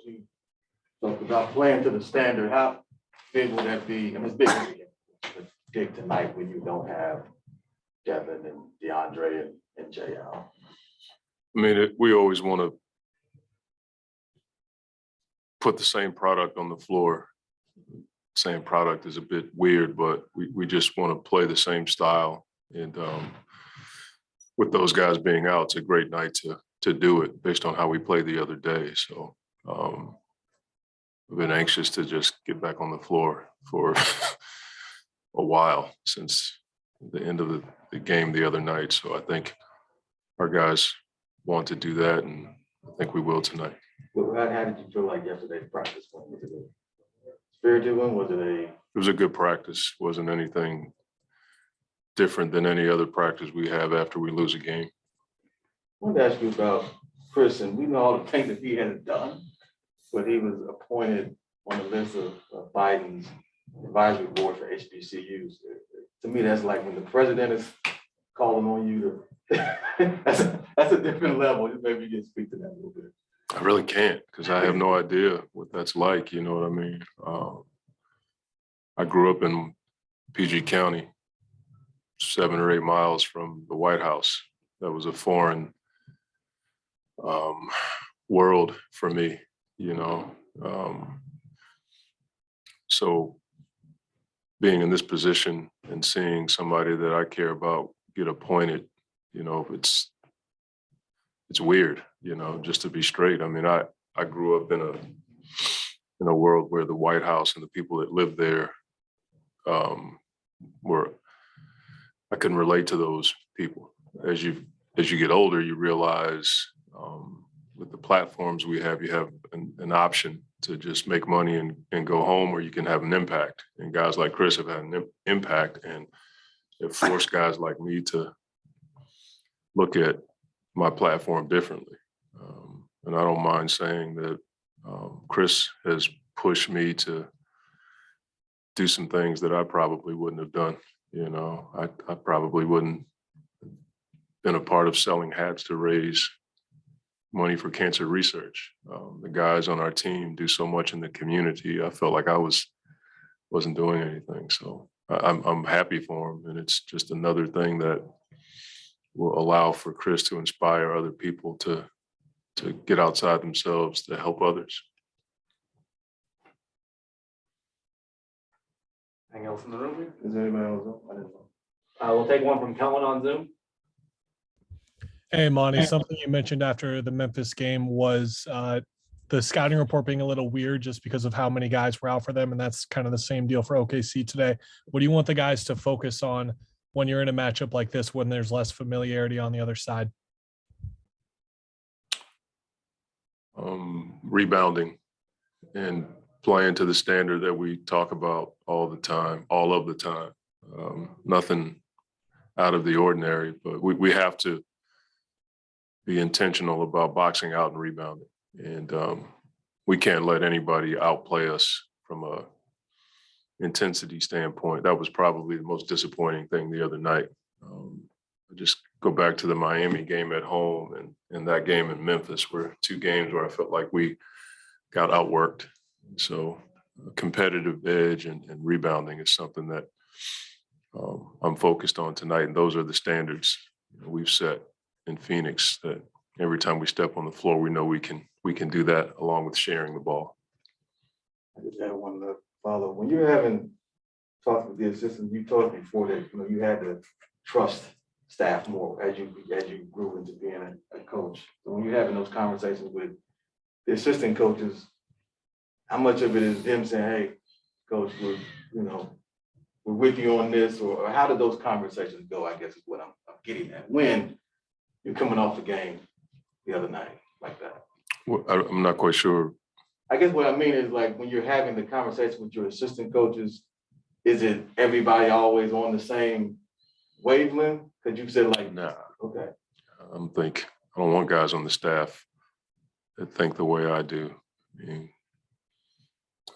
you. So without playing to the standard, how big would that be? I mean, it's big, but big tonight when you don't have Devin and DeAndre and Jay out. I mean, we always want to put the same product on the floor. Same product is a bit weird, but we just want to play the same style. And with those guys being out, it's a great night to do it based on how we played the other day. So I've been anxious to just get back on the floor for a while since the end of the game the other night. So I think our guys want to do that, and I think we will tonight. Well, how did you feel like yesterday's practice went? Was it a spirited one? Was it a? It was a good practice. Wasn't anything different than any other practice we have after we lose a game. I wanted to ask you about Chris, and we know all the things that he hasn't done, but he was appointed on the list of Biden's advisory board for HBCUs. To me, that's like when the president is calling on you to, that's a different level. Maybe you can speak to that a little bit. I really can't, because I have no idea what that's like. You know what I mean? I grew up in PG County, 7 or 8 miles from the White House. That was a foreign world for me, you know. So being in this position and seeing somebody that I care about get appointed, you know, it's weird, you know, just to be straight. I mean, I grew up in a world where the White House and the people that lived there I couldn't relate to those people. As you get older, you realize with the platforms we have, you have an option to just make money and go home, or you can have an impact. And guys like Chris have had an impact, and it forced guys like me to look at my platform differently. And I don't mind saying that Chris has pushed me to do some things that I probably wouldn't have done. You know, I probably wouldn't have been a part of selling hats to raise money for cancer research. The guys on our team do so much in the community. I felt like I wasn't doing anything. So I'm happy for him. And it's just another thing that will allow for Chris to inspire other people to get outside themselves to help others. Anything else in the room? Is there anybody else? I didn't know. We'll take one from Kellen on Zoom. Hey, Monty, something you mentioned after the Memphis game was the scouting report being a little weird just because of how many guys were out for them, and that's kind of the same deal for OKC today. What do you want the guys to focus on when you're in a matchup like this, when there's less familiarity on the other side? Rebounding and playing to the standard that we talk about all of the time. Nothing out of the ordinary, but we have to be intentional about boxing out and rebounding. And we can't let anybody outplay us from a intensity standpoint. That was probably the most disappointing thing the other night. I just go back to the Miami game at home and that game in Memphis were 2 games where I felt like we got outworked. So a competitive edge and rebounding is something that I'm focused on tonight. And those are the standards we've set in Phoenix, that every time we step on the floor, we know we can do that, along with sharing the ball. I just had one to follow. When you're having talks with the assistants, you told us before that you had to trust staff more as you grew into being a coach. So when you're having those conversations with the assistant coaches, how much of it is them saying, "Hey, coach, we're with you on this," or how did those conversations go? I guess is what I'm getting at. When you're coming off the game the other night like that. Well, I'm not quite sure. I guess what I mean is, like, when you're having the conversation with your assistant coaches, is it everybody always on the same wavelength? Because you said like, Nah. Okay. I don't want guys on the staff that think the way I do. I mean,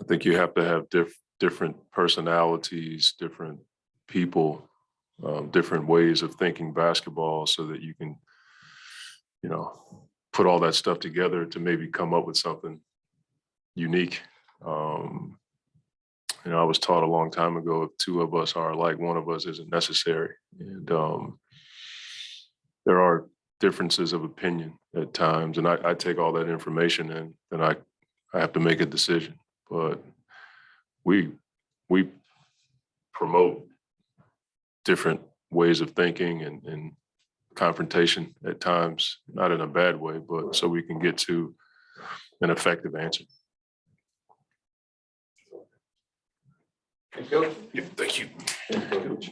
I think you have to have different personalities, different people, different ways of thinking basketball, so that you can, put all that stuff together to maybe come up with something unique. I was taught a long time ago, if two of us are alike, one of us isn't necessary. And there are differences of opinion at times, and I take all that information in, and I have to make a decision. But we promote different ways of thinking and confrontation at times, not in a bad way, but so we can get to an effective answer. Thank you. Thank you. Thank you, Coach.